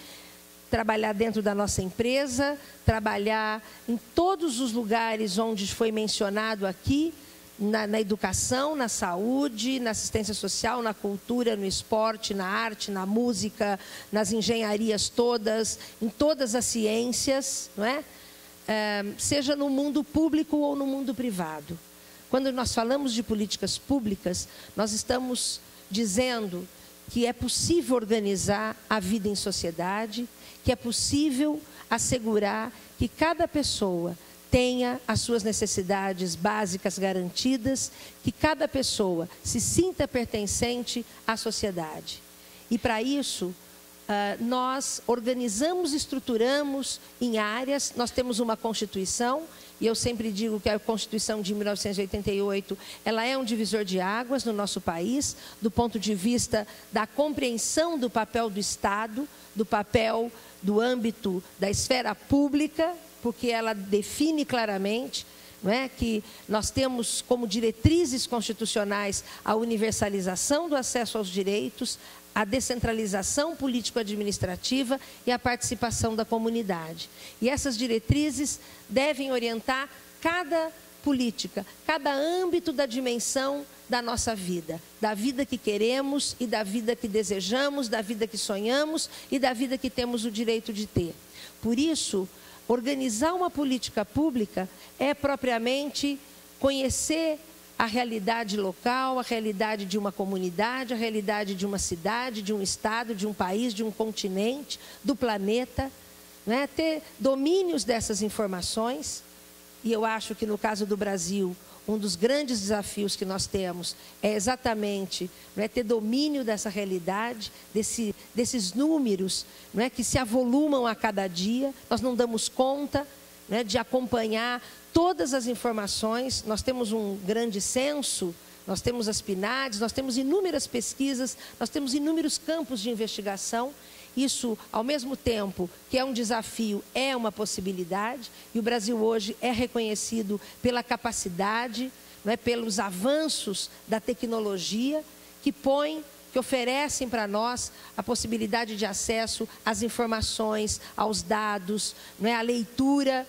D: trabalhar dentro da nossa empresa, trabalhar em todos os lugares onde foi mencionado aqui, na educação, na saúde, na assistência social, na cultura, no esporte, na arte, na música, nas engenharias todas, em todas as ciências, não é? Seja no mundo público ou no mundo privado. Quando nós falamos de políticas públicas, nós estamos dizendo que é possível organizar a vida em sociedade, que é possível assegurar que cada pessoa tenha as suas necessidades básicas garantidas, que cada pessoa se sinta pertencente à sociedade. E para isso, nós organizamos, estruturamos em áreas, nós temos uma Constituição, e eu sempre digo que a Constituição de 1988, ela é um divisor de águas no nosso país, do ponto de vista da compreensão do papel do Estado, do papel do âmbito da esfera pública, porque ela define claramente, não é, que nós temos como diretrizes constitucionais a universalização do acesso aos direitos, a descentralização político-administrativa e a participação da comunidade. E essas diretrizes devem orientar cada política, cada âmbito da dimensão da nossa vida, da vida que queremos e da vida que desejamos, da vida que sonhamos e da vida que temos o direito de ter. Por isso, organizar uma política pública é propriamente conhecer a realidade local, a realidade de uma comunidade, a realidade de uma cidade, de um estado, de um país, de um continente, do planeta, né? Ter domínios dessas informações. E eu acho que no caso do Brasil, um dos grandes desafios que nós temos é exatamente, né, ter domínio dessa realidade, desses números, né, que se avolumam a cada dia. Nós não damos conta, né, de acompanhar todas as informações. Nós temos um grande censo, nós temos as PNADs, nós temos inúmeras pesquisas, nós temos inúmeros campos de investigação. Isso, ao mesmo tempo que é um desafio, é uma possibilidade. E o Brasil hoje é reconhecido pela capacidade, não é, pelos avanços da tecnologia que oferecem para nós a possibilidade de acesso às informações, aos dados, não é, à leitura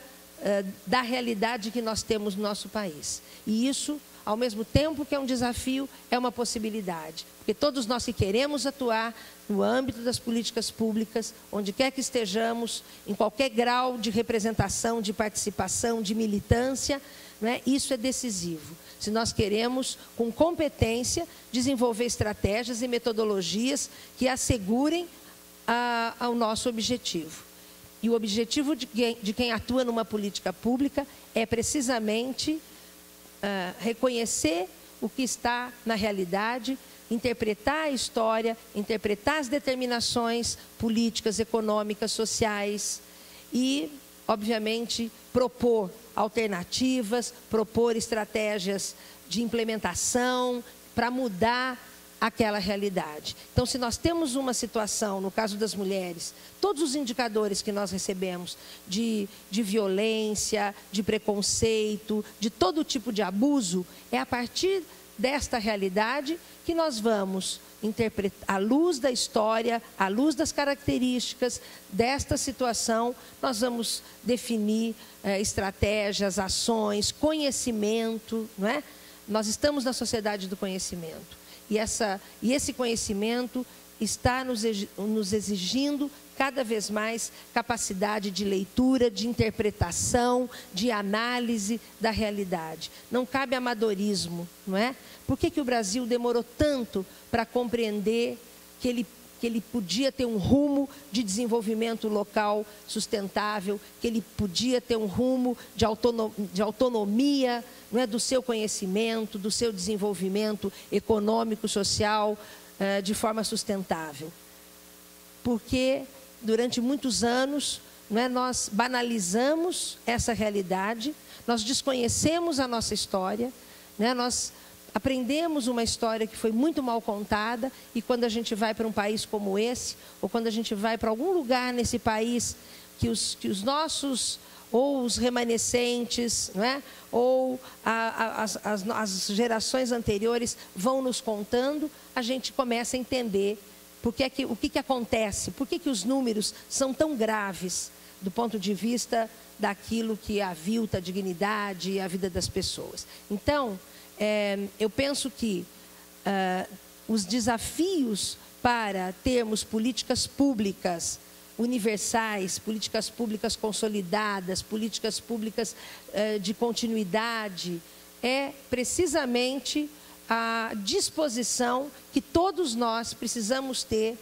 D: da realidade que nós temos no nosso país. E isso, ao mesmo tempo que é um desafio, é uma possibilidade. Porque todos nós que queremos atuar no âmbito das políticas públicas, onde quer que estejamos, em qualquer grau de representação, de participação, de militância, né, isso é decisivo. Se nós queremos, com competência, desenvolver estratégias e metodologias que assegurem ao nosso objetivo. E o objetivo de quem atua numa política pública é precisamente reconhecer o que está na realidade, interpretar a história, interpretar as determinações políticas, econômicas, sociais e, obviamente, propor alternativas, propor estratégias de implementação para mudar aquela realidade. Então, se nós temos uma situação, no caso das mulheres, todos os indicadores que nós recebemos de violência, de preconceito, de todo tipo de abuso, é a partir desta realidade que nós vamos interpretar, à luz da história, à luz das características desta situação, nós vamos definir estratégias, ações, conhecimento, não é? Nós estamos na sociedade do conhecimento. E esse conhecimento está nos exigindo cada vez mais capacidade de leitura, de interpretação, de análise da realidade. Não cabe amadorismo, não é? Por que o Brasil demorou tanto para compreender que ele podia ter um rumo de desenvolvimento local sustentável, que ele podia ter um rumo de autonomia, não é, do seu conhecimento, do seu desenvolvimento econômico, social, de forma sustentável? Porque durante muitos anos, não é, nós banalizamos essa realidade, nós desconhecemos a nossa história, né, nós aprendemos uma história que foi muito mal contada, e quando a gente vai para um país como esse, ou quando a gente vai para algum lugar nesse país que os nossos, ou os remanescentes, não é? Ou as gerações anteriores vão nos contando, a gente começa a entender o que acontece, por que os números são tão graves do ponto de vista daquilo que avilta a dignidade e a vida das pessoas. Então, eu penso que os desafios para termos políticas públicas universais, políticas públicas consolidadas, políticas públicas de continuidade, é precisamente a disposição que todos nós precisamos ter,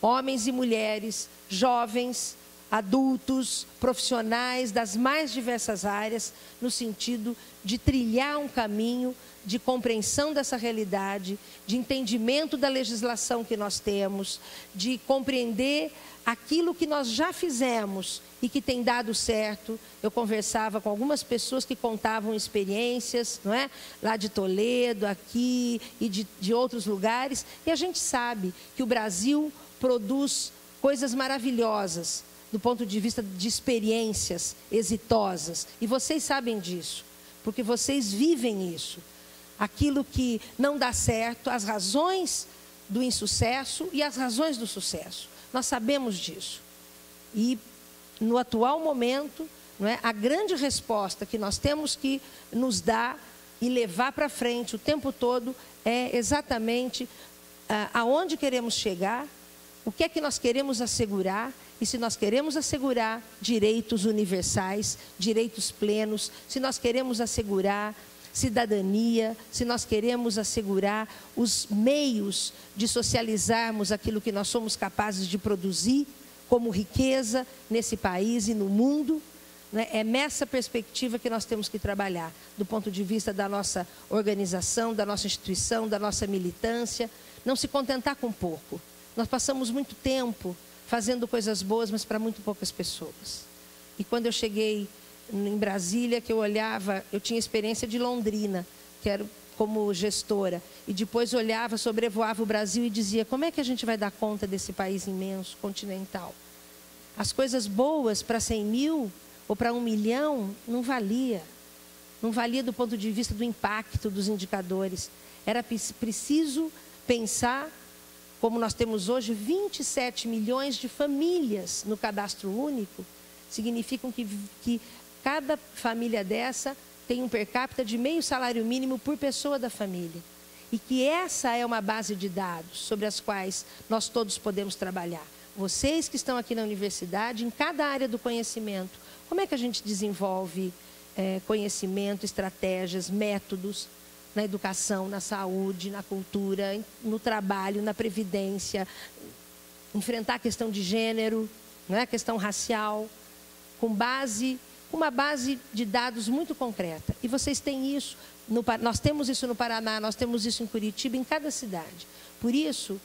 D: homens e mulheres, jovens, adultos, profissionais das mais diversas áreas, no sentido de trilhar um caminho de compreensão dessa realidade, de entendimento da legislação que nós temos, de compreender aquilo que nós já fizemos e que tem dado certo. Eu conversava com algumas pessoas que contavam experiências, não é? Lá de Toledo, aqui e de outros lugares, e a gente sabe que o Brasil produz coisas maravilhosas do ponto de vista de experiências exitosas, e vocês sabem disso, porque vocês vivem isso. Aquilo que não dá certo, as razões do insucesso e as razões do sucesso. Nós sabemos disso. E no atual momento, não é, a grande resposta que nós temos que nos dar e levar para frente o tempo todo é exatamente aonde queremos chegar, o que é que nós queremos assegurar, e se nós queremos assegurar direitos universais, direitos plenos, se nós queremos assegurar cidadania, se nós queremos assegurar os meios de socializarmos aquilo que nós somos capazes de produzir como riqueza nesse país e no mundo, né? É nessa perspectiva que nós temos que trabalhar, do ponto de vista da nossa organização, da nossa instituição, da nossa militância, não se contentar com pouco. Nós passamos muito tempo fazendo coisas boas, mas para muito poucas pessoas. E quando eu cheguei em Brasília, que eu olhava, eu tinha experiência de Londrina, que era como gestora, e depois olhava, sobrevoava o Brasil e dizia, como é que a gente vai dar conta desse país imenso, continental? As coisas boas para 100 mil ou para 1 milhão não valia. Não valia do ponto de vista do impacto dos indicadores. Era preciso pensar, como nós temos hoje, 27 milhões de famílias no cadastro único, significam que cada família dessa tem um per capita de meio salário mínimo por pessoa da família. E que essa é uma base de dados sobre as quais nós todos podemos trabalhar. Vocês que estão aqui na universidade, em cada área do conhecimento, como é que a gente desenvolve conhecimento, estratégias, métodos na educação, na saúde, na cultura, no trabalho, na previdência, enfrentar a questão de gênero, não é? A questão racial, com uma base de dados muito concreta. E vocês têm isso, nós temos isso no Paraná, nós temos isso em Curitiba, em cada cidade. Por isso,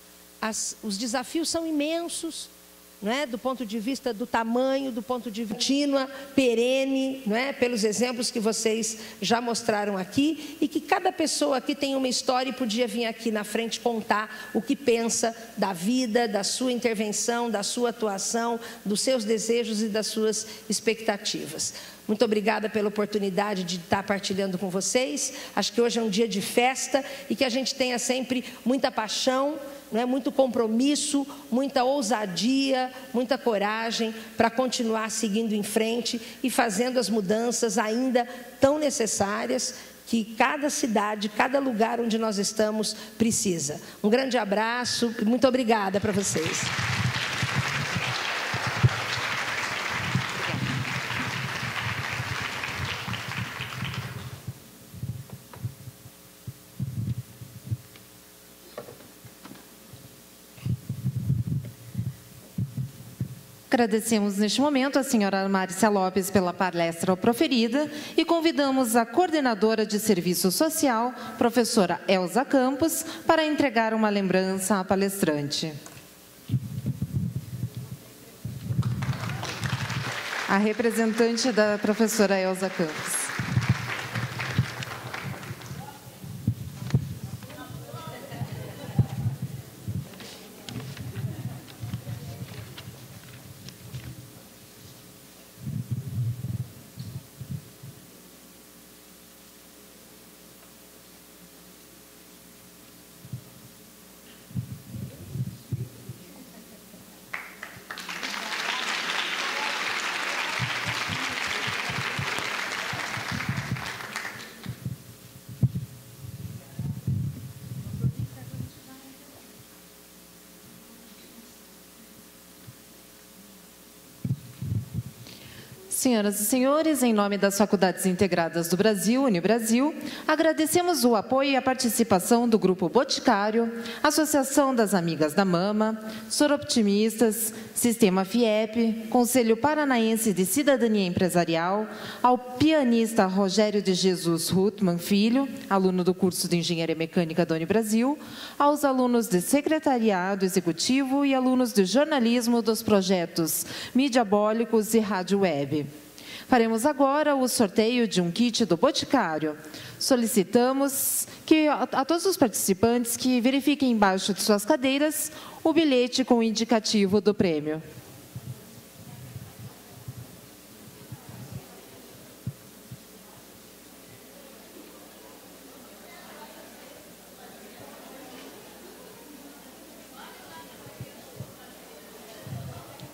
D: os desafios são imensos, não é? Do ponto de vista do tamanho, do ponto de vista contínua, perene, não é? Pelos exemplos que vocês já mostraram aqui, e que cada pessoa aqui tem uma história e podia vir aqui na frente contar o que pensa da vida, da sua intervenção, da sua atuação, dos seus desejos e das suas expectativas. Muito obrigada pela oportunidade de estar partilhando com vocês. Acho que hoje é um dia de festa e que a gente tenha sempre muita paixão, né, muito compromisso, muita ousadia, muita coragem para continuar seguindo em frente e fazendo as mudanças ainda tão necessárias que cada cidade, cada lugar onde nós estamos precisa. Um grande abraço e muito obrigada para vocês.
A: Agradecemos neste momento a senhora Márcia Lopes pela palestra proferida e convidamos a coordenadora de serviço social, professora Elza Campos, para entregar uma lembrança à palestrante. A representante da professora Elza Campos. Senhoras e senhores, em nome das Faculdades Integradas do Brasil, Unibrasil, agradecemos o apoio e a participação do Grupo Boticário, Associação das Amigas da Mama, Soroptimistas, Sistema FIEP, Conselho Paranaense de Cidadania Empresarial, ao pianista Rogério de Jesus Ruttmann Filho, aluno do curso de Engenharia Mecânica da Unibrasil, aos alunos de Secretariado Executivo e alunos de Jornalismo dos projetos Mídiabólicos e Rádio Web. Faremos agora o sorteio de um kit do Boticário. Solicitamos que a todos os participantes que verifiquem embaixo de suas cadeiras o bilhete com o indicativo do prêmio.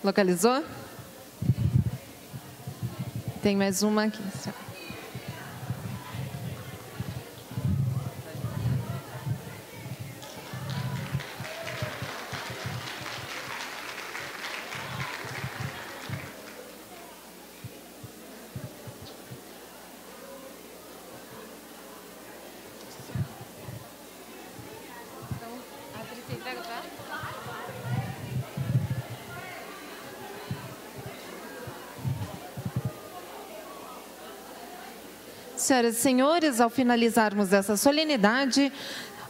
A: Localizou? Tem mais uma aqui. Senhoras e senhores, ao finalizarmos essa solenidade,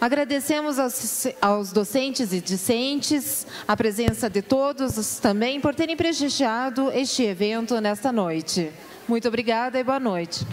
A: agradecemos aos docentes e discentes, a presença de todos também, por terem prestigiado este evento nesta noite. Muito obrigada e boa noite.